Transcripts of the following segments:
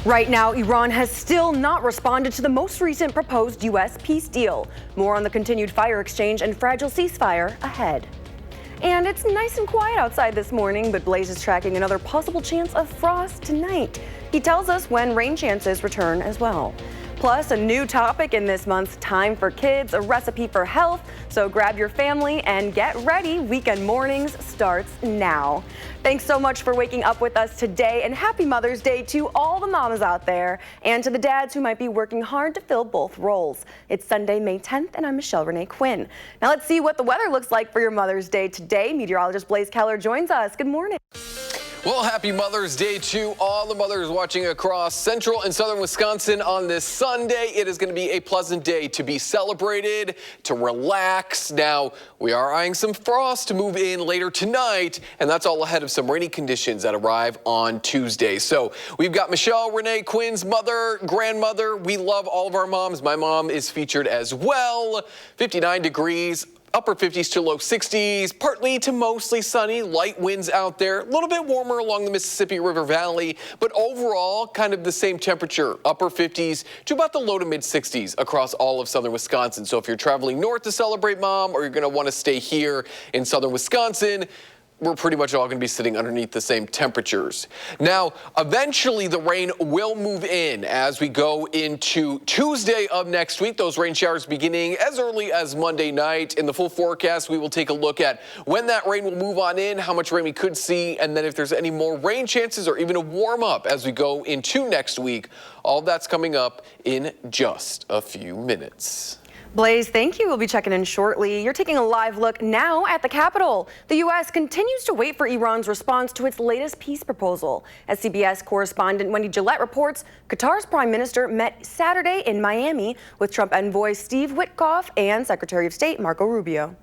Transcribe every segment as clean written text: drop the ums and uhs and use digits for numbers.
Right now, Iran has still not responded to the most recent proposed U.S. peace deal. More on the continued fire exchange and fragile ceasefire ahead. And it's nice and quiet outside this morning, but Blaze is tracking another possible chance of frost tonight. He tells us when rain chances return as well. Plus, a new topic in this month's Time for Kids, a recipe for health. So grab your family and get ready. Weekend Mornings starts now. Thanks so much for waking up with us today, and happy Mother's Day to all the mamas out there and to the dads who might be working hard to fill both roles. It's Sunday, May 10th, and I'm Michelle Renee Quinn. Now let's see what the weather looks like for your Mother's Day today. Meteorologist Blaze Keller joins us. Good morning. Well, happy Mother's Day to all the mothers watching across central and southern Wisconsin on this Sunday. It is going to be a pleasant day to be celebrated, to relax. Now, we are eyeing some frost to move in later tonight, and that's all ahead of some rainy conditions that arrive on Tuesday. So we've got Michelle Renee Quinn's mother, grandmother. We love all of our moms. My mom is featured as well. 59 degrees. Upper 50s to low 60s, partly to mostly sunny, light winds out there, a little bit warmer along the Mississippi River Valley, but overall kind of the same temperature, upper 50s to about the low to mid 60s across all of southern Wisconsin. So if you're traveling north to celebrate Mom, or you're going to want to stay here in southern Wisconsin, we're pretty much all going to be sitting underneath the same temperatures. Now, eventually the rain will move in as we go into Tuesday of next week. Those rain showers beginning as early as Monday night. In the full forecast, we will take a look at when that rain will move on in, how much rain we could see, and then if there's any more rain chances or even a warm up as we go into next week. All that's coming up in just a few minutes. Blaze, thank you. We'll be checking in shortly. You're taking a live look now at the Capitol. The U.S. continues to wait for Iran's response to its latest peace proposal. As CBS correspondent Wendy Gillette reports, Qatar's prime minister met Saturday in Miami with Trump envoy Steve Witkoff and Secretary of State Marco Rubio.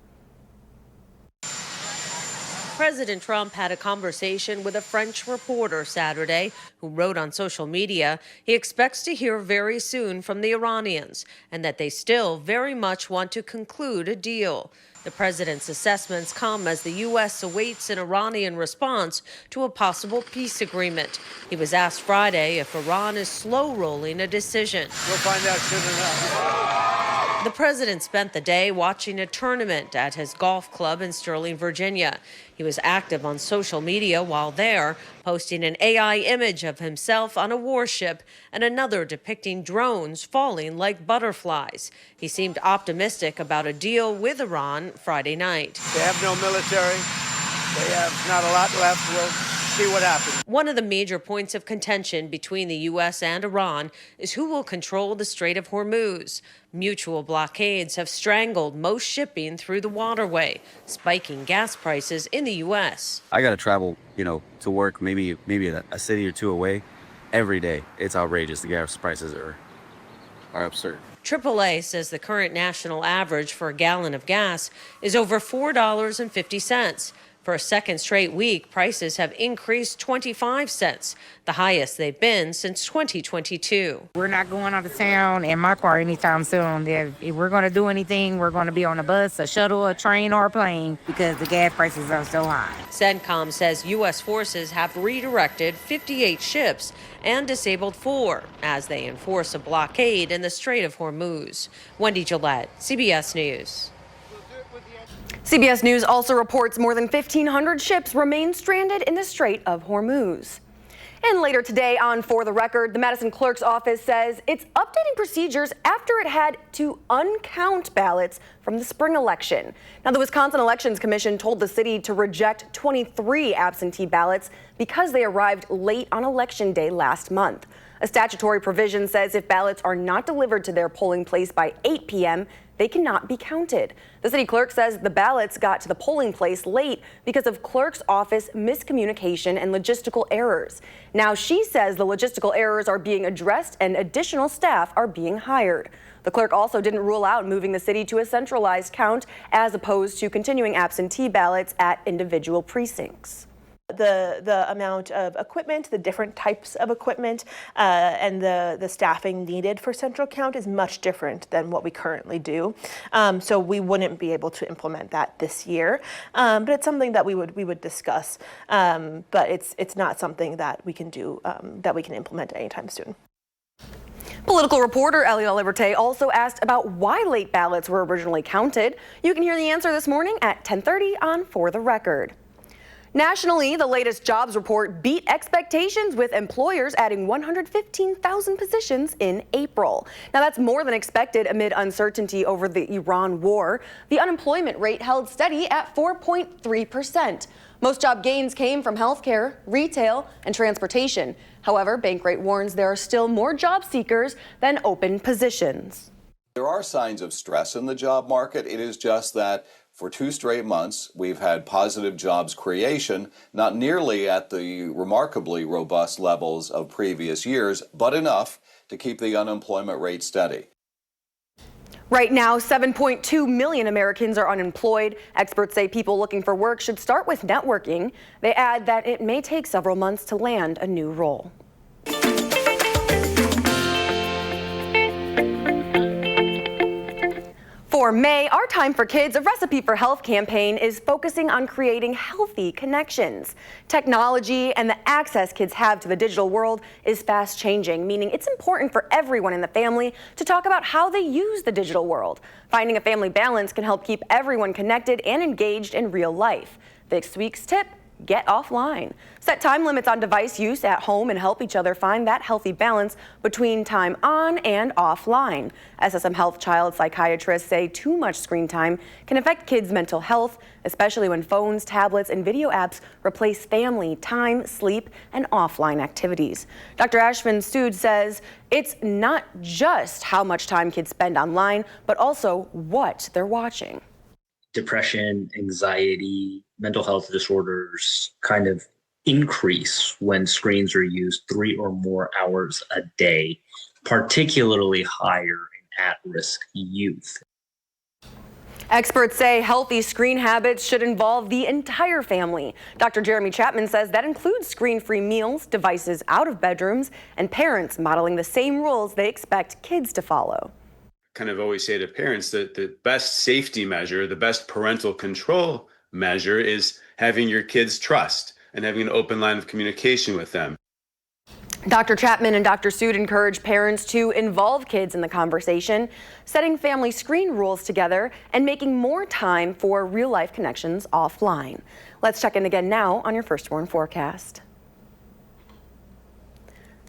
President Trump had a conversation with a French reporter Saturday who wrote on social media he expects to hear very soon from the Iranians and that they still very much want to conclude a deal. The president's assessments come as the U.S. awaits an Iranian response to a possible peace agreement. He was asked Friday if Iran is slow-rolling a decision. We'll find out soon enough. The president spent the day watching a tournament at his golf club in Sterling, Virginia. He was active on social media while there, posting an AI image of himself on a warship and another depicting drones falling like butterflies. He seemed optimistic about a deal with Iran Friday night. They have no military. They have not a lot left. We'll see what happens. One of the major points of contention between the U.S. and Iran is who will control the Strait of Hormuz. Mutual blockades have strangled most shipping through the waterway, spiking gas prices in the U.S. I got to travel, to work maybe a city or two away every day. It's outrageous. The gas prices are absurd. AAA says the current national average for a gallon of gas is over $4.50. For a second straight week, prices have increased 25 cents, the highest they've been since 2022. We're not going out of town in my car anytime soon. If we're going to do anything, we're going to be on a bus, a shuttle, a train, or a plane because the gas prices are so high. CENTCOM says U.S. forces have redirected 58 ships and disabled 4 as they enforce a blockade in the Strait of Hormuz. Wendy Gillette, CBS News. CBS News also reports more than 1,500 ships remain stranded in the Strait of Hormuz. And later today on For the Record, the Madison Clerk's office says it's updating procedures after it had to uncount ballots from the spring election. Now, the Wisconsin Elections Commission told the city to reject 23 absentee ballots because they arrived late on Election Day last month. A statutory provision says if ballots are not delivered to their polling place by 8 p.m., they cannot be counted. The city clerk says the ballots got to the polling place late because of clerk's office miscommunication and logistical errors. Now she says the logistical errors are being addressed and additional staff are being hired. The clerk also didn't rule out moving the city to a centralized count as opposed to continuing absentee ballots at individual precincts. The amount of equipment, the different types of equipment, and the staffing needed for central count is much different than what we currently do. So we wouldn't be able to implement that this year, but it's something that we would discuss. But it's not something that we can do that we can implement anytime soon. Political reporter Eliana Liberté also asked about why late ballots were originally counted. You can hear the answer this morning at 10:30 on For the Record. Nationally, the latest jobs report beat expectations, with employers adding 115,000 positions in April. Now, that's more than expected amid uncertainty over the Iran war. The unemployment rate held steady at 4.3%. Most job gains came from healthcare, retail, and transportation. However, Bankrate warns there are still more job seekers than open positions. There are signs of stress in the job market. It is just that for 2 straight months, we've had positive jobs creation, not nearly at the remarkably robust levels of previous years, but enough to keep the unemployment rate steady. Right now, 7.2 million Americans are unemployed. Experts say people looking for work should start with networking. They add that it may take several months to land a new role. For May, our Time for Kids, a Recipe for Health campaign is focusing on creating healthy connections. Technology and the access kids have to the digital world is fast changing, meaning it's important for everyone in the family to talk about how they use the digital world. Finding a family balance can help keep everyone connected and engaged in real life. This week's tip: get offline. Set time limits on device use at home and help each other find that healthy balance between time on and offline. SSM Health child psychiatrists say too much screen time can affect kids' mental health, especially when phones, tablets, and video apps replace family time, sleep, and offline activities. Dr. Ashvin Sood says it's not just how much time kids spend online, but also what they're watching. Depression, anxiety, mental health disorders kind of increase when screens are used 3 or more hours a day, particularly higher in at-risk youth. Experts say healthy screen habits should involve the entire family. Dr. Jeremy Chapman says that includes screen-free meals, devices out of bedrooms, and parents modeling the same rules they expect kids to follow. Kind of always say to parents that the best safety measure, the best parental control measure is having your kids trust and having an open line of communication with them. Dr. Chapman and Dr. Sood encourage parents to involve kids in the conversation, setting family screen rules together and making more time for real-life connections offline. Let's check in again now on your Firstborn forecast.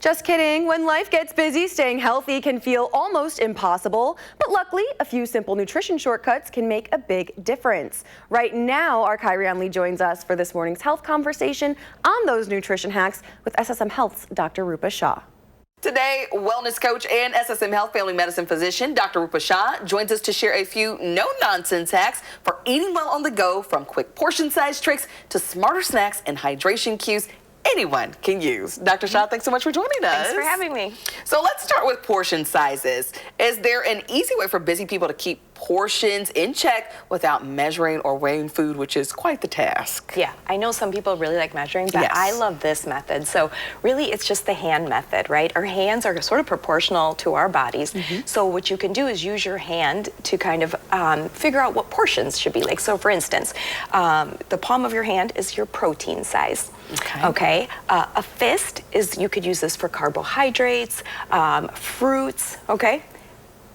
Just kidding. When life gets busy, staying healthy can feel almost impossible. But luckily, a few simple nutrition shortcuts can make a big difference. Right now, our Kyrian Lee joins us for this morning's health conversation on those nutrition hacks with SSM Health's Dr. Rupa Shah. Today, wellness coach and SSM Health family medicine physician Dr. Rupa Shah joins us to share a few no-nonsense hacks for eating well on the go, from quick portion size tricks to smarter snacks and hydration cues anyone can use. Dr. Shah, thanks so much for joining us. Thanks for having me. So let's start with portion sizes. Is there an easy way for busy people to keep portions in check without measuring or weighing food, which is quite the task? Yeah, I know some people really like measuring, but Yes. I love this method. So really, it's just the hand method, right? Our hands are sort of proportional to our bodies. So what you can do is use your hand to kind of figure out what portions should be like. So for instance, the palm of your hand is your protein size. Okay. A fist is, you could use this for carbohydrates, fruits, okay?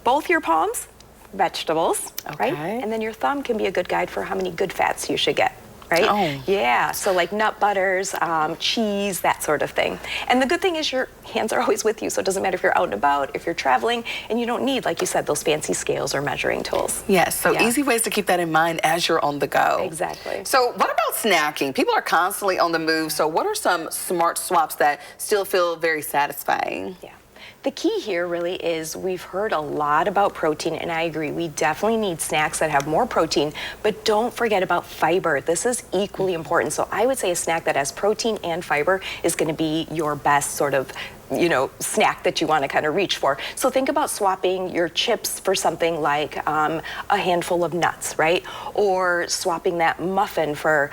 Both your palms, vegetables, right? And then your thumb can be a good guide for how many good fats you should get, right? Oh. Yeah, so like nut butters, cheese, that sort of thing. And the good thing is your hands are always with you, so it doesn't matter if you're out and about, if you're traveling, and you don't need, like you said, those fancy scales or measuring tools. Yes, so easy ways to keep that in mind as you're on the go. Exactly. So what about snacking? People are constantly on the move, so what are some smart swaps that still feel very satisfying? Yeah. The key here really is we've heard a lot about protein, and I agree, we definitely need snacks that have more protein, but don't forget about fiber. This is equally important. So I would say a snack that has protein and fiber is going to be your best sort of snack that you want to kind of reach for. So think about swapping your chips for something like a handful of nuts, right? Or swapping that muffin for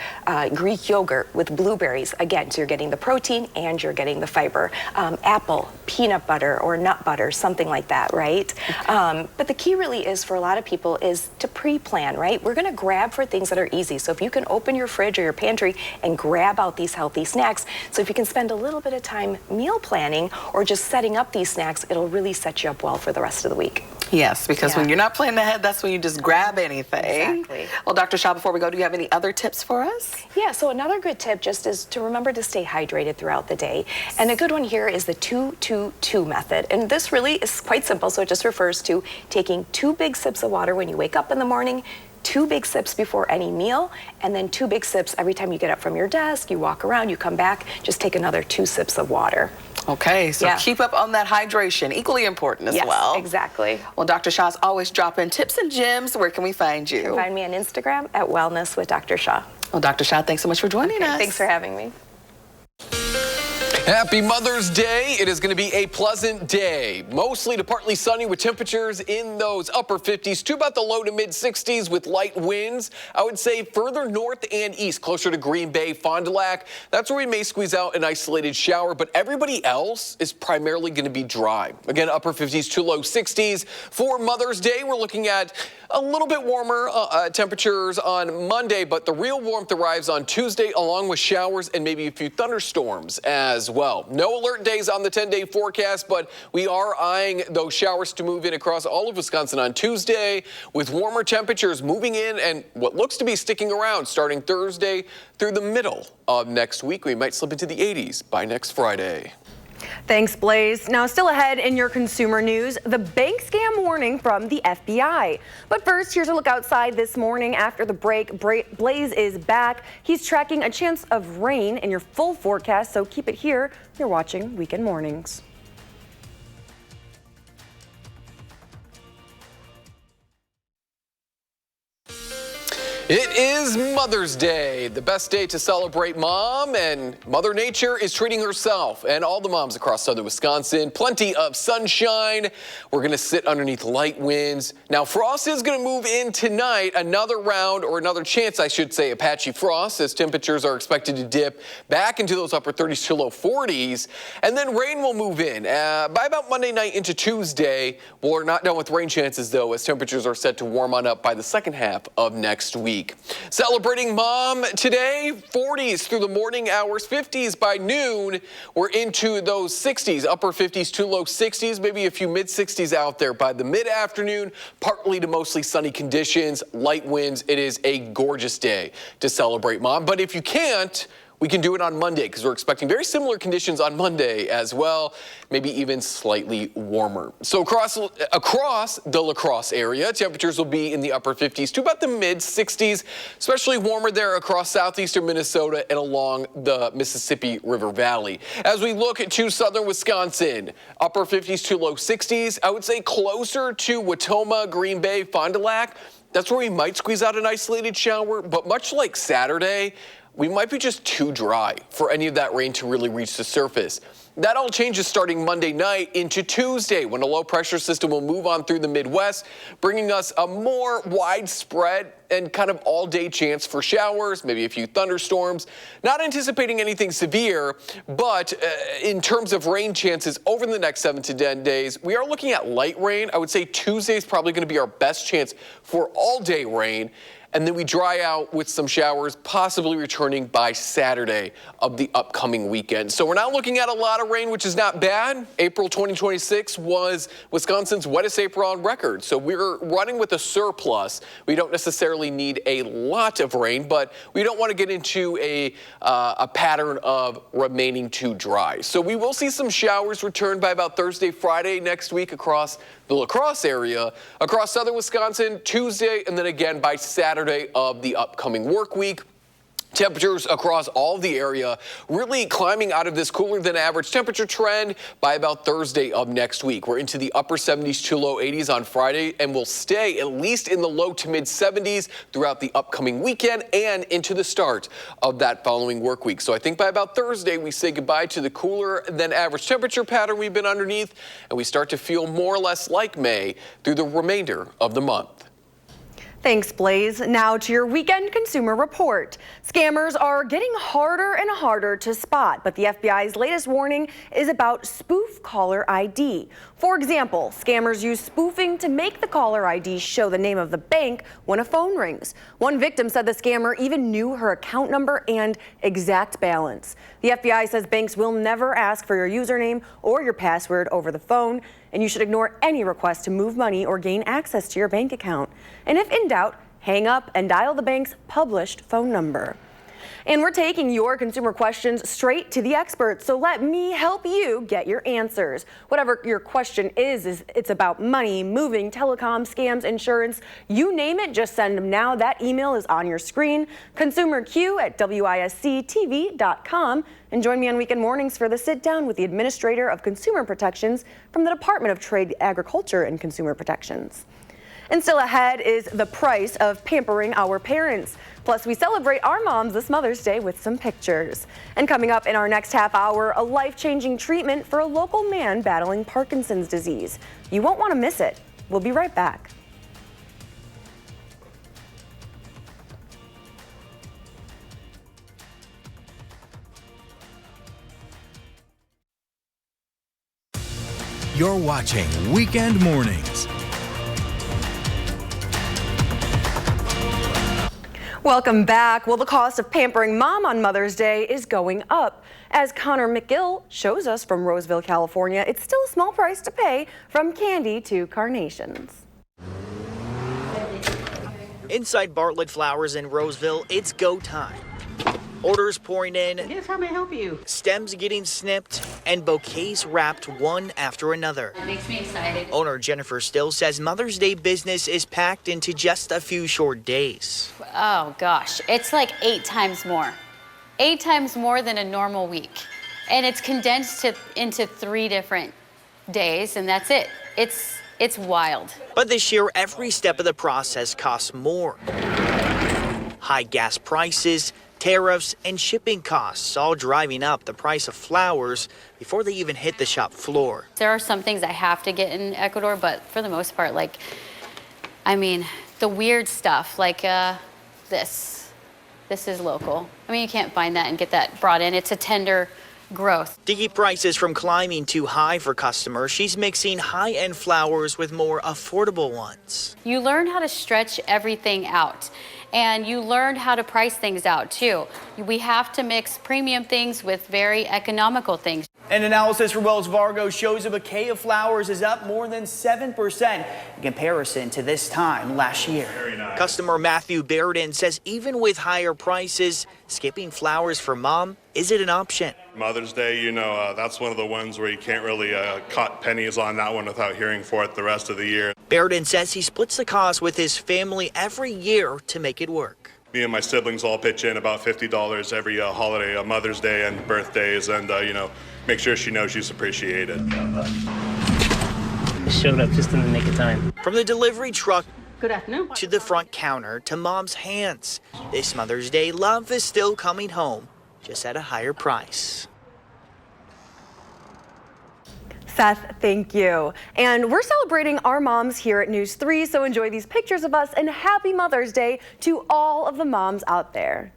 Greek yogurt with blueberries. Again, so you're getting the protein and you're getting the fiber. Apple, peanut butter, or nut butter, something like that, right? Okay. But the key really is for a lot of people is to pre-plan, right? We're going to grab for things that are easy. So if you can open your fridge or your pantry and grab out these healthy snacks, so if you can spend a little bit of time meal planning or just setting up these snacks, it'll really set you up well for the rest of the week. Yes, because when you're not planning ahead, that's when you just grab anything. Exactly. Well, Dr. Shah, before we go, do you have any other tips for us? Yeah, so another good tip just is to remember to stay hydrated throughout the day. And a good one here is the 2-2-2 method. And this really is quite simple. So it just refers to taking 2 big sips of water when you wake up in the morning, 2 big sips before any meal, and then 2 big sips every time you get up from your desk, you walk around, you come back, just take another 2 sips of water. Okay, so keep up on that hydration, equally important as well. Yes, exactly. Well, Dr. Shah's always dropping tips and gems. Where can we find you? You can find me on Instagram at Wellness with Dr. Shah. Well, Dr. Shah, thanks so much for joining us. Thanks for having me. Happy Mother's Day. It is going to be a pleasant day. Mostly to partly sunny with temperatures in those upper 50s to about the low to mid 60s with light winds. I would say further north and east, closer to Green Bay, Fond du Lac. That's where we may squeeze out an isolated shower, but everybody else is primarily going to be dry. Again, upper 50s to low 60s. For Mother's Day, we're looking at a little bit warmer temperatures on Monday, but the real warmth arrives on Tuesday along with showers and maybe a few thunderstorms as well. No alert days on the 10-day forecast, but we are eyeing those showers to move in across all of Wisconsin on Tuesday with warmer temperatures moving in and what looks to be sticking around starting Thursday through the middle of next week. We might slip into the 80s by next Friday. Thanks, Blaze. Now, still ahead in your consumer news, the bank scam warning from the FBI. But first, here's a look outside this morning. After the break, Blaze is back. He's tracking a chance of rain in your full forecast, so keep it here. You're watching Weekend Mornings. It is Mother's Day, the best day to celebrate mom, and Mother Nature is treating herself and all the moms across southern Wisconsin. Plenty of sunshine. We're going to sit underneath light winds. Now, frost is going to move in tonight, another round, or another chance, I should say, of patchy frost as temperatures are expected to dip back into those upper 30s to low 40s. And then rain will move in by about Monday night into Tuesday. We're not done with rain chances, though, as temperatures are set to warm on up by the second half of next week. Celebrating mom today, 40s through the morning hours, 50s by noon. We're into those 60s, upper 50s to low 60s, maybe a few mid 60s out there by the mid-afternoon, partly to mostly sunny conditions, light winds. It is a gorgeous day to celebrate mom. But if you can't, we can do it on Monday because we're expecting very similar conditions on Monday as well, maybe even slightly warmer. So across the La Crosse area, temperatures will be in the upper 50s to about the mid 60s, especially warmer there across southeastern Minnesota and along the Mississippi River Valley. As we look to southern Wisconsin, upper 50s to low 60s, I would say closer to Watoma, Green Bay, Fond du Lac. That's where we might squeeze out an isolated shower, but much like Saturday, we might be just too dry for any of that rain to really reach the surface. That all changes starting Monday night into Tuesday when a low pressure system will move on through the Midwest, bringing us a more widespread and kind of all day chance for showers, maybe a few thunderstorms. Not anticipating anything severe, but in terms of rain chances over the next 7 to 10 days, we are looking at light rain. I would say Tuesday is probably going to be our best chance for all day rain. And then we dry out with some showers, possibly returning by Saturday of the upcoming weekend. So we're not looking at a lot of rain, which is not bad. April 2026 was Wisconsin's wettest April on record. So we're running with a surplus. We don't necessarily need a lot of rain, but we don't want to get into a pattern of remaining too dry. So we will see some showers return by about Thursday, Friday next week across the La Crosse area, across southern Wisconsin, Tuesday, and then again by Saturday of the upcoming work week. Temperatures across all of the area really climbing out of this cooler than average temperature trend by about Thursday of next week. We're into the upper 70s to low 80s on Friday and will stay at least in the low to mid 70s throughout the upcoming weekend and into the start of that following work week. So I think by about Thursday we say goodbye to the cooler than average temperature pattern we've been underneath and we start to feel more or less like May through the remainder of the month. Thanks, Blaze. Now to your weekend consumer report. Scammers are getting harder and harder to spot, but the FBI's latest warning is about spoof caller ID. For example, scammers use spoofing to make the caller ID show the name of the bank when a phone rings. One victim said the scammer even knew her account number and exact balance. The FBI says banks will never ask for your username or your password over the phone, and you should ignore any request to move money or gain access to your bank account. And if in doubt, hang up and dial the bank's published phone number. And we're taking your consumer questions straight to the experts, so let me help you get your answers. Whatever your question is it's about money, moving, telecom, scams, insurance, you name it, just send them now. That email is on your screen, consumerq@wisctv.com. And join me on Weekend Mornings for the sit down with the Administrator of Consumer Protections from the Department of Trade, Agriculture, and Consumer Protections. And still ahead is the price of pampering our parents. Plus, we celebrate our moms this Mother's Day with some pictures. And coming up in our next half hour, a life-changing treatment for a local man battling Parkinson's disease. You won't want to miss it. We'll be right back. You're watching Weekend Mornings. Welcome back. Well, the cost of pampering mom on Mother's Day is going up. As Connor McGill shows us from Roseville, California, it's still a small price to pay from candy to carnations. Inside Bartlett Flowers in Roseville, it's go time. Orders pouring in. Yes, how may I help you? Stems getting snipped and bouquets wrapped one after another. It makes me excited. Owner Jennifer Still says Mother's Day business is packed into just a few short days. Oh gosh, it's like 8 times more. 8 times more than a normal week. And it's condensed into 3 different days, and that's it. It's wild. But this year, every step of the process costs more. High gas prices, tariffs, and shipping costs all driving up the price of flowers before they even hit the shop floor. There are some things I have to get in Ecuador, but for the most part, the weird stuff, like this is local. You can't find that and get that brought in. It's a tender growth. To keep prices from climbing too high for customers, she's mixing high-end flowers with more affordable ones. You learn how to stretch everything out. And you learn how to price things out too. We have to mix premium things with very economical things. An analysis from Wells Fargo shows a bouquet of flowers is up more than 7% in comparison to this time last year. Nice. Customer Matthew Bairden says even with higher prices, skipping flowers for mom isn't an option. Mother's Day, that's one of the ones where you can't really cut pennies on that one without hearing for it the rest of the year. Bairden says he splits the cost with his family every year to make it work. Me and my siblings all pitch in about $50 every holiday, Mother's Day and birthdays, and make sure she knows she's appreciated. Showed up just in the nick of time. From the delivery truck Good afternoon. to the front counter to mom's hands, this Mother's Day love is still coming home, just at a higher price. Seth, thank you. And we're celebrating our moms here at News 3, so enjoy these pictures of us, and happy Mother's Day to all of the moms out there.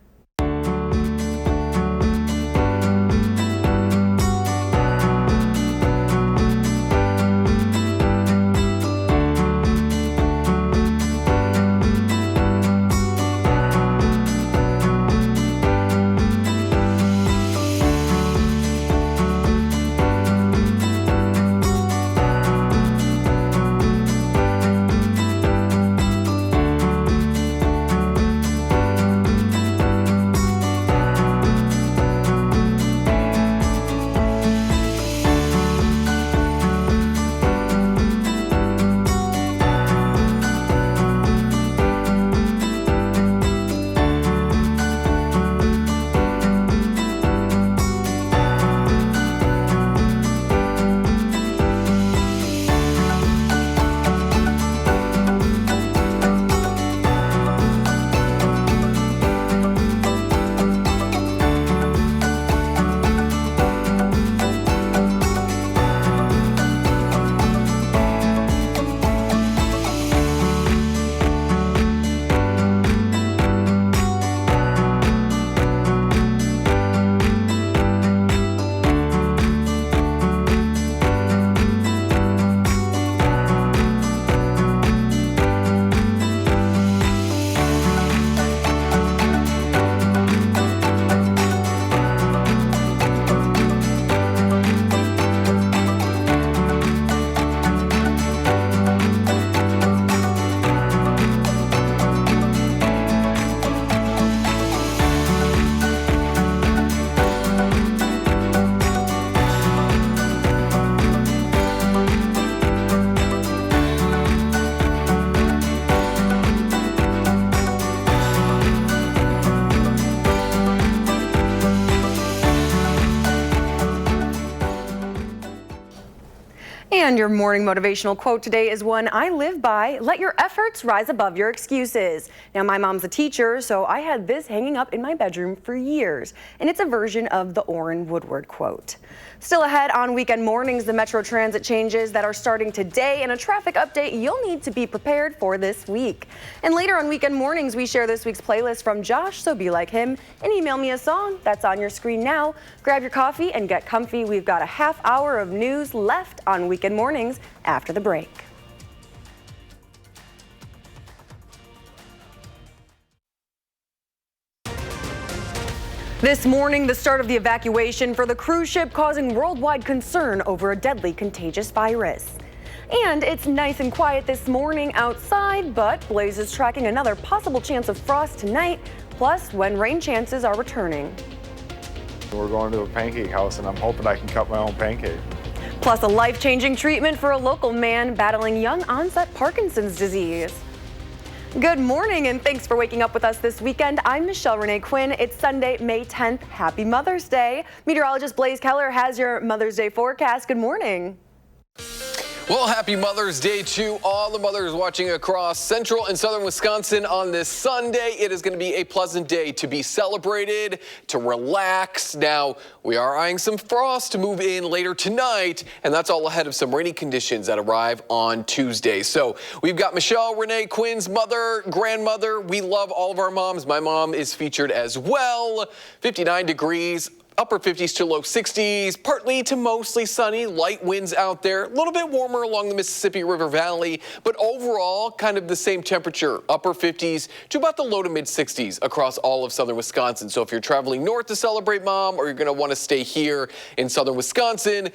And your morning motivational quote today is one I live by: let your efforts rise above your excuses. Now, my mom's a teacher, so I had this hanging up in my bedroom for years, and it's a version of the Orrin Woodward quote. Still ahead on Weekend Mornings, the Metro Transit changes that are starting today and a traffic update you'll need to be prepared for this week. And later on Weekend Mornings, we share this week's playlist from Josh, so be like him and email me a song that's on your screen now. Grab your coffee and get comfy. We've got a half hour of news left on Weekend Mornings after the break. This morning, the start of the evacuation for the cruise ship causing worldwide concern over a deadly contagious virus. And it's nice and quiet this morning outside, but Blaze is tracking another possible chance of frost tonight, plus when rain chances are returning. We're going to a pancake house, and I'm hoping I can cut my own pancake. Plus a life-changing treatment for a local man battling young onset Parkinson's disease. Good morning, and thanks for waking up with us this weekend. I'm Michelle Renee Quinn. It's Sunday, May 10th. Happy Mother's Day. Meteorologist Blaze Keller has your Mother's Day forecast. Good morning. Well, happy Mother's Day to all the mothers watching across central and southern Wisconsin on this Sunday. It is going to be a pleasant day to be celebrated, to relax. Now, we are eyeing some frost to move in later tonight, and that's all ahead of some rainy conditions that arrive on Tuesday. So we've got Michelle Renee Quinn's mother, grandmother. We love all of our moms. My mom is featured as well. 59 degrees. Upper 50s to low 60s, partly to mostly sunny, light winds out there, a little bit warmer along the Mississippi River Valley, but overall kind of the same temperature, upper 50s to about the low to mid 60s across all of southern Wisconsin. So if you're traveling north to celebrate Mom, or you're going to want to stay here in southern Wisconsin,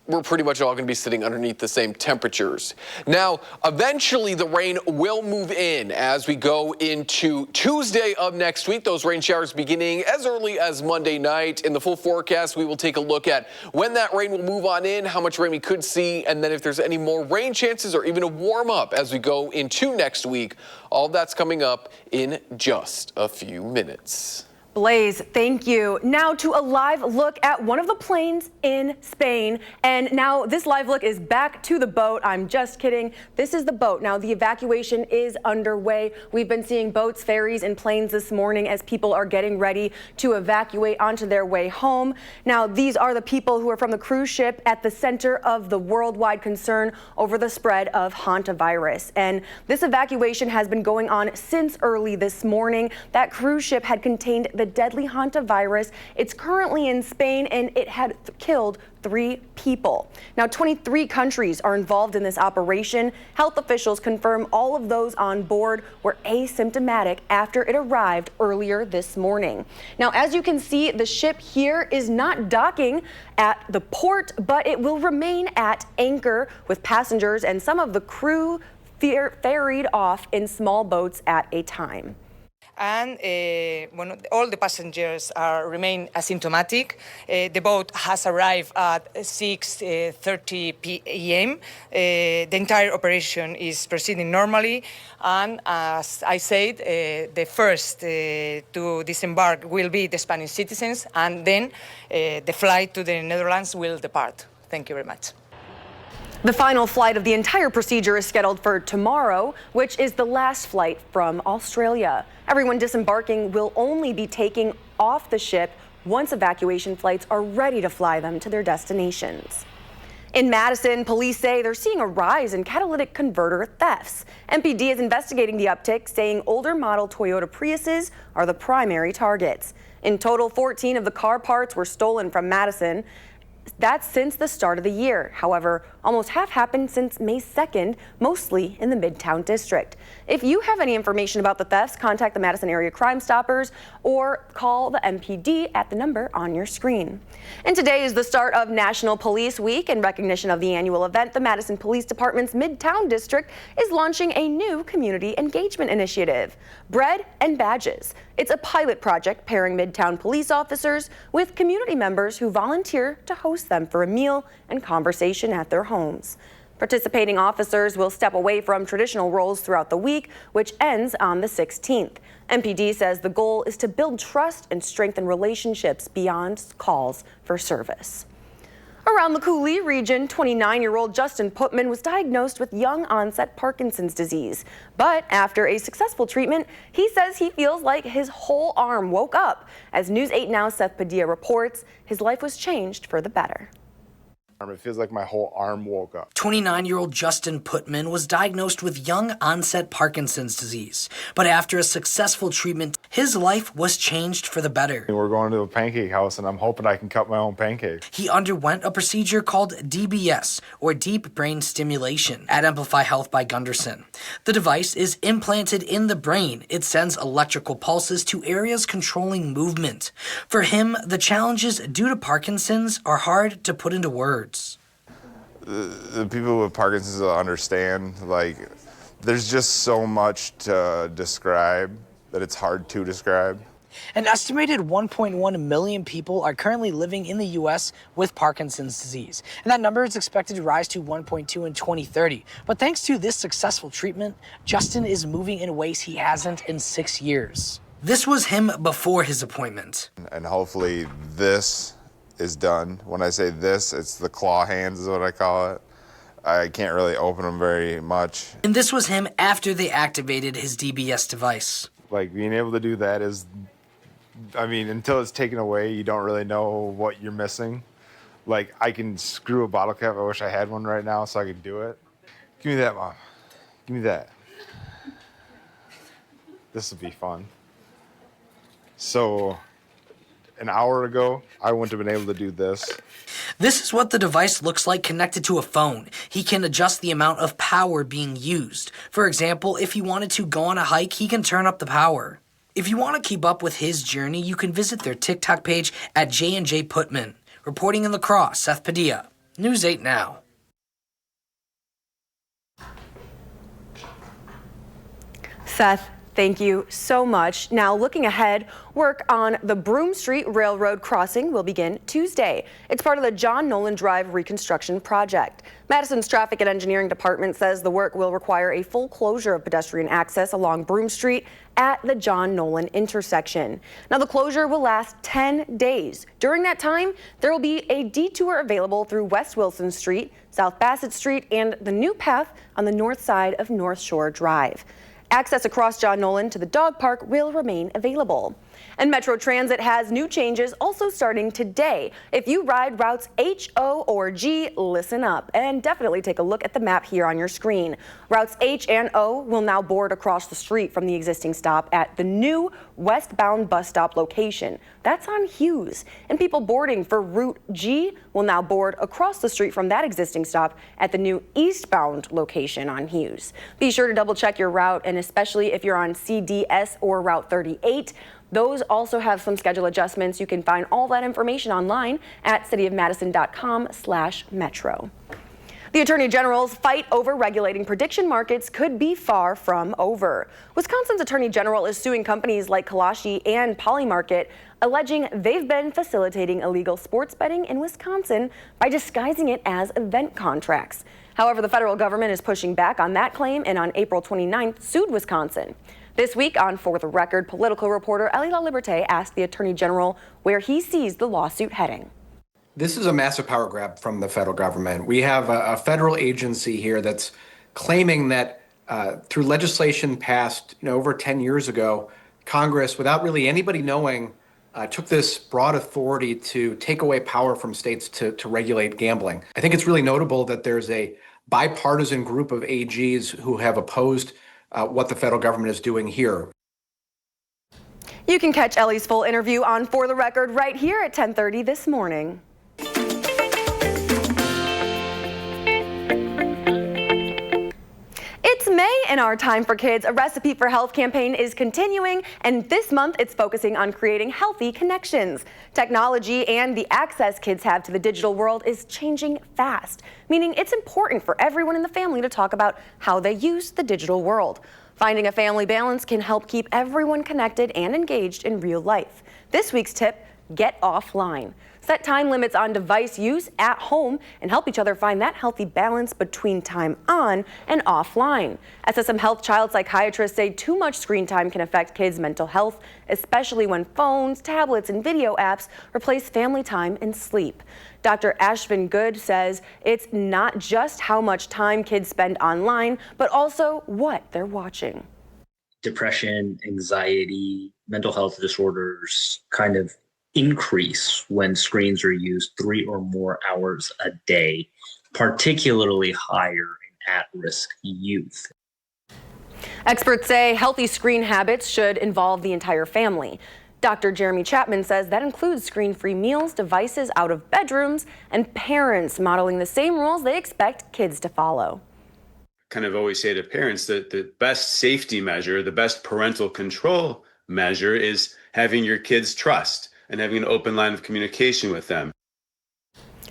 we're pretty much all going to be sitting underneath the same temperatures. Now, eventually the rain will move in as we go into Tuesday of next week. Those rain showers beginning as early as Monday night. In the full forecast, we will take a look at when that rain will move on in, how much rain we could see, and then if there's any more rain chances or even a warm up as we go into next week. All that's coming up in just a few minutes. Blaze, thank you. Now to a live look at one of the planes in Spain. And now this live look is back to the boat. I'm just kidding. This is the boat. Now the evacuation is underway. We've been seeing boats, ferries, and planes this morning as people are getting ready to evacuate onto their way home. Now these are the people who are from the cruise ship at the center of the worldwide concern over the spread of hantavirus. And this evacuation has been going on since early this morning. That cruise ship had contained the deadly hantavirus. It's currently in Spain, and it had killed 3 people. Now, 23 countries are involved in this operation. Health officials confirm all of those on board were asymptomatic after it arrived earlier this morning. Now, as you can see, the ship here is not docking at the port, but it will remain at anchor with passengers and some of the crew ferried off in small boats at a time. And all the passengers remain asymptomatic. The boat has arrived at 6:30 p.m. The entire operation is proceeding normally, and as I said, the first to disembark will be the Spanish citizens, and then the flight to the Netherlands will depart. Thank you very much. The final flight of the entire procedure is scheduled for tomorrow, which is the last flight from Australia. Everyone disembarking will only be taking off the ship once evacuation flights are ready to fly them to their destinations. In Madison, police say they're seeing a rise in catalytic converter thefts. MPD is investigating the uptick, saying older model Toyota Priuses are the primary targets. In total, 14 of the car parts were stolen from Madison. That's since the start of the year. However, almost half happened since May 2nd, mostly in the Midtown District. If you have any information about the thefts, contact the Madison Area Crime Stoppers or call the MPD at the number on your screen. And today is the start of National Police Week. In recognition of the annual event, the Madison Police Department's Midtown District is launching a new community engagement initiative, Bread and Badges. It's a pilot project pairing Midtown police officers with community members who volunteer to host them for a meal and conversation at their homes. Participating officers will step away from traditional roles throughout the week, which ends on the 16th. MPD says the goal is to build trust and strengthen relationships beyond calls for service. Around the Cooley region, 29-year-old Justin Putman was diagnosed with young-onset Parkinson's disease. But after a successful treatment, he says he feels like his whole arm woke up. As News 8 Now's Seth Padilla reports, his life was changed for the better. It feels like my whole arm woke up. 29-year-old Justin Putman was diagnosed with young-onset Parkinson's disease. But after a successful treatment, his life was changed for the better. We're going to a pancake house, and I'm hoping I can cut my own pancake. He underwent a procedure called DBS, or Deep Brain Stimulation, at Amplify Health by Gunderson. The device is implanted in the brain. It sends electrical pulses to areas controlling movement. For him, the challenges due to Parkinson's are hard to put into words. The people with Parkinson's will understand, like, there's just so much to describe that it's hard to describe. An estimated 1.1 million people are currently living in the U.S. with Parkinson's disease, and that number is expected to rise to 1.2 in 2030. But thanks to this successful treatment, Justin is moving in ways he hasn't in 6 years. This was him before his appointment. And hopefully this is done. When I say this, it's the claw hands is what I call it. I can't really open them very much. And this was him after they activated his DBS device. Like, being able to do that is, I mean, until it's taken away, you don't really know what you're missing. Like, I can screw a bottle cap. I wish I had one right now so I could do it. Give me that, Mom. Give me that. This would be fun. So, an hour ago, I wouldn't have been able to do this. This is what the device looks like connected to a phone. He can adjust the amount of power being used. For example, if he wanted to go on a hike, he can turn up the power. If you want to keep up with his journey, you can visit their TikTok page at J&J Putman. Reporting in La Crosse, Seth Padilla, News 8 Now. Seth, thank you so much. Now, looking ahead, work on the Broome Street Railroad crossing will begin Tuesday. It's part of the John Nolan Drive reconstruction project. Madison's Traffic and Engineering Department says the work will require a full closure of pedestrian access along Broome Street at the John Nolan intersection. Now, the closure will last 10 days. During that time, there will be a detour available through West Wilson Street, South Bassett Street, and the new path on the north side of North Shore Drive. Access across John Nolan to the dog park will remain available. And Metro Transit has new changes also starting today. If you ride routes H, O, or G, listen up and definitely take a look at the map here on your screen. Routes H and O will now board across the street from the existing stop at the new westbound bus stop location. That's on Hughes. And people boarding for Route G will now board across the street from that existing stop at the new eastbound location on Hughes. Be sure to double check your route, and especially if you're on CDS or Route 38. Those also have some schedule adjustments. You can find all that information online at cityofmadison.com/metro. The Attorney General's fight over regulating prediction markets could be far from over. Wisconsin's Attorney General is suing companies like Kalashi and Polymarket, alleging they've been facilitating illegal sports betting in Wisconsin by disguising it as event contracts. However, the federal government is pushing back on that claim and on April 29th sued Wisconsin. This week on For the Record, political reporter Elie LaLiberte asked the Attorney General where he sees the lawsuit heading. This is a massive power grab from the federal government. We have a federal agency here that's claiming that through legislation passed over 10 years ago, Congress, without really anybody knowing, took this broad authority to take away power from states to regulate gambling. I think it's really notable that there's a bipartisan group of AGs who have opposed what the federal government is doing here. You can catch Ellie's full interview on For the Record right here at 10:30 this morning. It's May and our Time for Kids, a Recipe for Health campaign is continuing, and this month it's focusing on creating healthy connections. Technology and the access kids have to the digital world is changing fast, meaning it's important for everyone in the family to talk about how they use the digital world. Finding a family balance can help keep everyone connected and engaged in real life. This week's tip, get offline. Set time limits on device use at home and help each other find that healthy balance between time on and offline. SSM Health child psychiatrists say too much screen time can affect kids' mental health, especially when phones, tablets, and video apps replace family time and sleep. Dr. Ashvin Good says it's not just how much time kids spend online, but also what they're watching. Depression, anxiety, mental health disorders kind of increase when screens are used 3 or more hours a day, particularly higher in at-risk youth. Experts say healthy screen habits should involve the entire family. Dr. Jeremy Chapman says that includes screen-free meals, devices out of bedrooms, and parents modeling the same rules they expect kids to follow. Kind of always say to parents that the best safety measure, the best parental control measure is having your kids trust and having an open line of communication with them.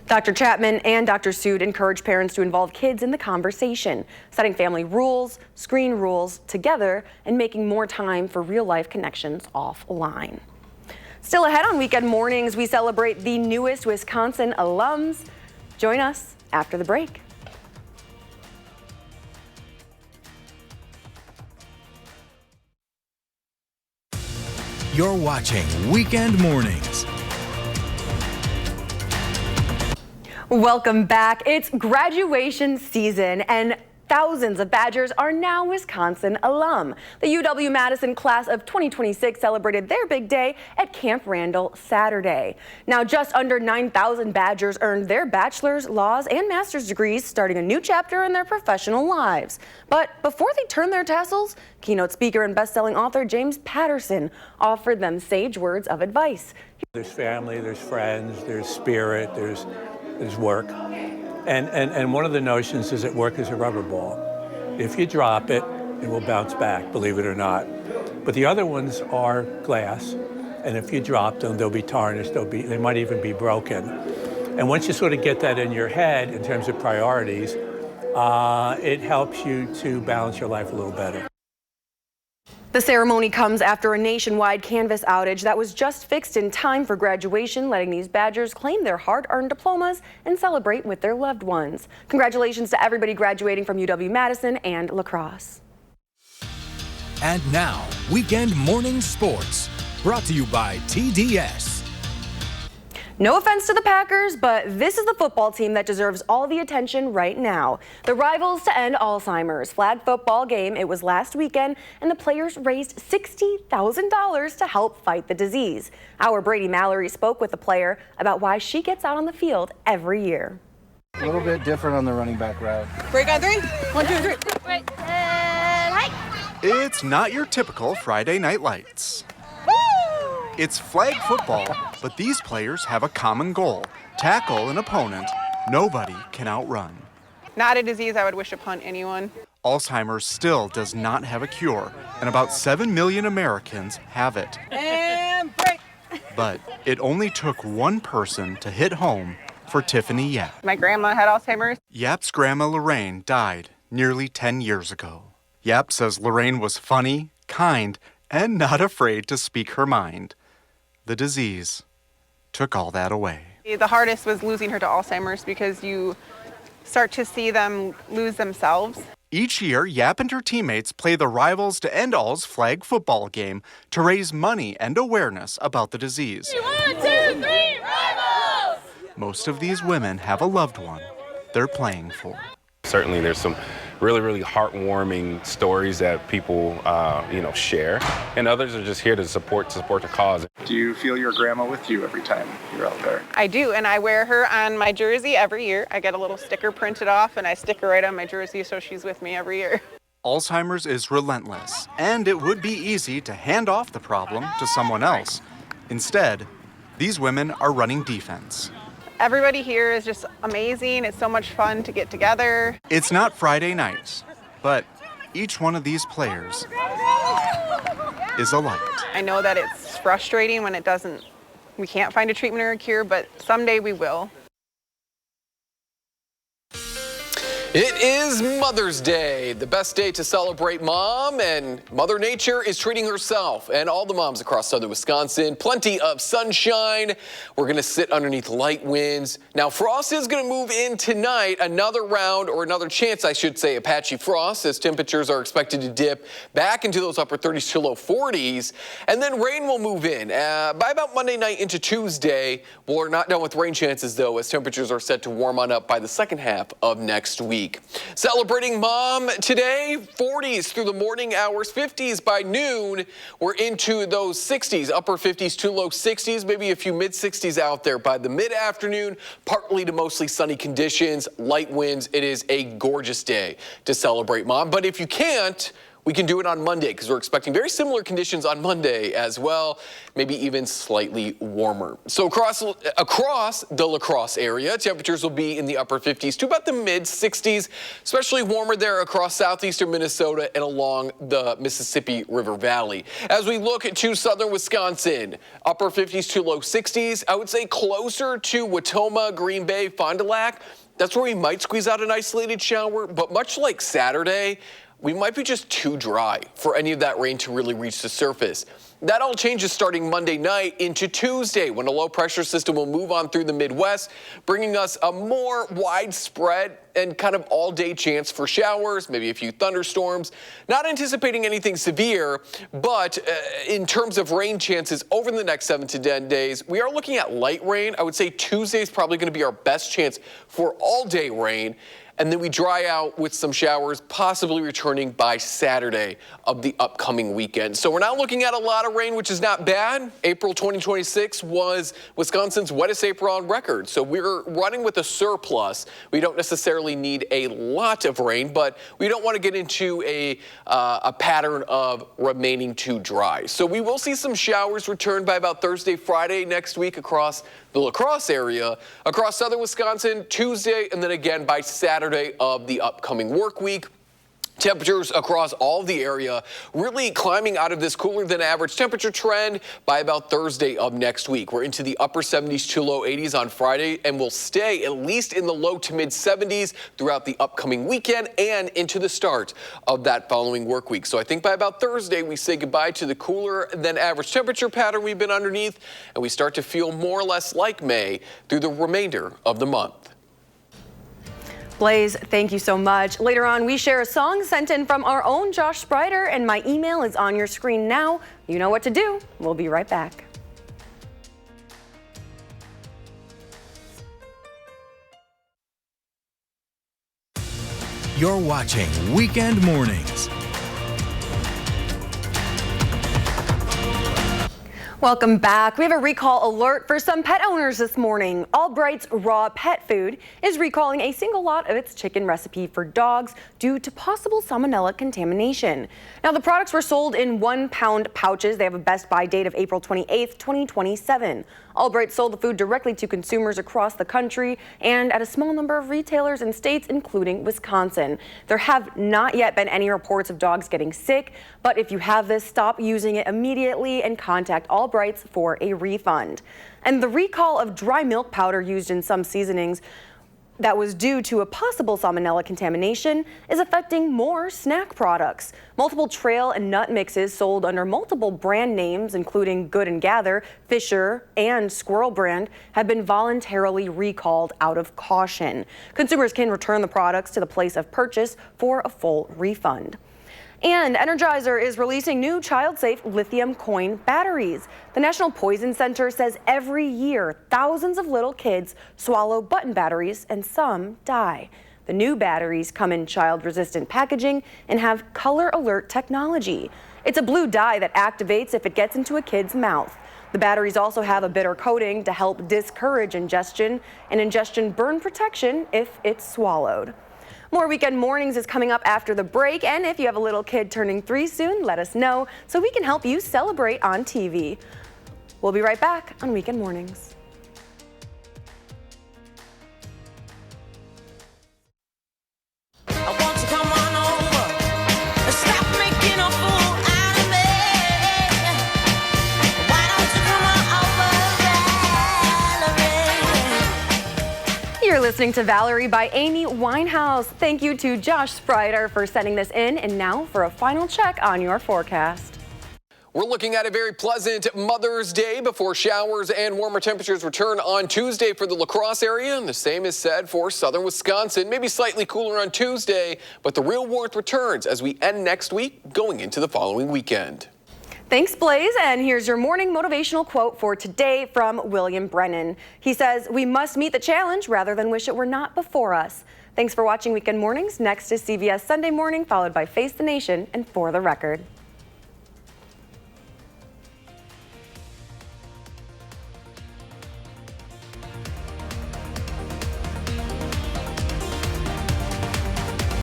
Dr. Chapman and Dr. Sood encourage parents to involve kids in the conversation, setting family rules, screen rules together, and making more time for real-life connections offline. Still ahead on Weekend Mornings, we celebrate the newest Wisconsin alums. Join us after the break. You're watching Weekend Mornings. Welcome back. It's graduation season and thousands of Badgers are now Wisconsin alum. The UW-Madison class of 2026 celebrated their big day at Camp Randall Saturday. Now just under 9,000 Badgers earned their bachelor's, laws, and master's degrees, starting a new chapter in their professional lives. But before they turned their tassels, keynote speaker and best-selling author James Patterson offered them sage words of advice. There's family, there's friends, there's spirit, there's work. And one of the notions is that work is a rubber ball. If you drop it, it will bounce back, believe it or not. But the other ones are glass, and if you drop them, they'll be tarnished, they might even be broken. And once you sort of get that in your head in terms of priorities, it helps you to balance your life a little better. The ceremony comes after a nationwide Canvas outage that was just fixed in time for graduation, letting these Badgers claim their hard-earned diplomas and celebrate with their loved ones. Congratulations to everybody graduating from UW-Madison and La Crosse. And now, Weekend Morning Sports, brought to you by TDS. No offense to the Packers, but this is the football team that deserves all the attention right now. The rivals to end Alzheimer's flag football game. It was last weekend, and the players raised $60,000 to help fight the disease. Our Brady Mallory spoke with the player about why she gets out on the field every year. A little bit different on the running back route. Break on 3. 1, 2, 3. Break. Hike. It's not your typical Friday Night Lights. It's flag football, but these players have a common goal: tackle an opponent nobody can outrun. Not a disease I would wish upon anyone. Alzheimer's still does not have a cure, and about 7 million Americans have it. And break. But it only took one person to hit home for Tiffany Yap. My grandma had Alzheimer's. Yap's grandma Lorraine died nearly 10 years ago. Yap says Lorraine was funny, kind, and not afraid to speak her mind. The disease took all that away. The hardest was losing her to Alzheimer's because you start to see them lose themselves. Each year, Yap and her teammates play the Rivals to End All's flag football game to raise money and awareness about the disease. 1, 2, 3, Rivals! Most of these women have a loved one they're playing for. Certainly there's some really heartwarming stories that people share, and others are just here to support the cause. Do you feel your grandma with you every time you're out there? I do, and I wear her on my jersey every year. I get a little sticker printed off and I stick her right on my jersey so she's with me every year. Alzheimer's is relentless, and it would be easy to hand off the problem to someone else. Instead, these women are running defense. Everybody here is just amazing. It's so much fun to get together. It's not Friday nights, but each one of these players is a light. I know that it's frustrating when we can't find a treatment or a cure, but someday we will. It is Mother's Day, the best day to celebrate mom, and Mother Nature is treating herself and all the moms across southern Wisconsin. Plenty of sunshine. We're going to sit underneath light winds. Now, frost is going to move in tonight, another round, or another chance, I should say, of patchy frost, as temperatures are expected to dip back into those upper 30s to low 40s. And then rain will move in by about Monday night into Tuesday. We're not done with rain chances, though, as temperatures are set to warm on up by the second half of next week. Celebrating mom today, 40s through the morning hours, 50s by noon. We're into those 60s, upper 50s to low 60s, maybe a few mid 60s out there by the mid-afternoon. Partly to mostly sunny conditions, light winds. It is a gorgeous day to celebrate mom. But if you can't, we can do it on Monday because we're expecting very similar conditions on Monday as well, maybe even slightly warmer. So across the La Crosse area, temperatures will be in the upper 50s to about the mid 60s, especially warmer there across southeastern Minnesota and along the Mississippi River Valley. As we look to southern Wisconsin, upper 50s to low 60s, I would say closer to Watoma, Green Bay, Fond du Lac. That's where we might squeeze out an isolated shower, but much like Saturday, we might be just too dry for any of that rain to really reach the surface. That all changes starting Monday night into Tuesday, when a low pressure system will move on through the Midwest, bringing us a more widespread and kind of all day chance for showers, maybe a few thunderstorms. Not anticipating anything severe, but in terms of rain chances over the next 7 to 10 days, we are looking at light rain. I would say Tuesday is probably going to be our best chance for all day rain. And then we dry out with some showers, possibly returning by Saturday of the upcoming weekend. So we're now looking at a lot of rain, which is not bad. April 2026 was Wisconsin's wettest April on record. So we're running with a surplus. We don't necessarily need a lot of rain, but we don't want to get into a pattern of remaining too dry. So we will see some showers return by about Thursday, Friday next week across the La Crosse area, across southern Wisconsin, Tuesday, and then again by Saturday of the upcoming work week. Temperatures across all of the area really climbing out of this cooler than average temperature trend by about Thursday of next week. We're into the upper 70s to low 80s on Friday, and will stay at least in the low to mid 70s throughout the upcoming weekend and into the start of that following work week. So I think by about Thursday, we say goodbye to the cooler than average temperature pattern we've been underneath, and we start to feel more or less like May through the remainder of the month. Blaze, thank you so much. Later on, we share a song sent in from our own Josh Sprider, and my email is on your screen now. You know what to do. We'll be right back. You're watching Weekend Mornings. Welcome back. We have a recall alert for some pet owners this morning. Albright's Raw Pet Food is recalling a single lot of its chicken recipe for dogs due to possible salmonella contamination. Now, the products were sold in 1-pound pouches. They have a best buy date of April 28th, 2027. Albright sold the food directly to consumers across the country and at a small number of retailers in states, including Wisconsin. There have not yet been any reports of dogs getting sick, but if you have this, stop using it immediately and contact Albright's for a refund. And the recall of dry milk powder used in some seasonings that was due to a possible salmonella contamination is affecting more snack products. Multiple trail and nut mixes sold under multiple brand names, including Good and Gather, Fisher, and Squirrel brand, have been voluntarily recalled out of caution. Consumers can return the products to the place of purchase for a full refund. And Energizer is releasing new child-safe lithium coin batteries. The National Poison Center says every year, thousands of little kids swallow button batteries and some die. The new batteries come in child-resistant packaging and have color alert technology. It's a blue dye that activates if it gets into a kid's mouth. The batteries also have a bitter coating to help discourage ingestion and ingestion burn protection if it's swallowed. More Weekend Mornings is coming up after the break, and if you have a little kid turning 3 soon, let us know so we can help you celebrate on TV. We'll be right back on Weekend Mornings. listening to Valerie by Amy Winehouse. Thank you to Josh Sprider for sending this in. And now for a final check on your forecast. We're looking at a very pleasant Mother's Day before showers and warmer temperatures return on Tuesday for the La Crosse area. And the same is said for southern Wisconsin. Maybe slightly cooler on Tuesday, but the real warmth returns as we end next week going into the following weekend. Thanks, Blaze. And here's your morning motivational quote for today from William Brennan. He says, "We must meet the challenge rather than wish it were not before us." Thanks for watching Weekend Mornings. Next is CBS Sunday Morning, followed by Face the Nation and For the Record.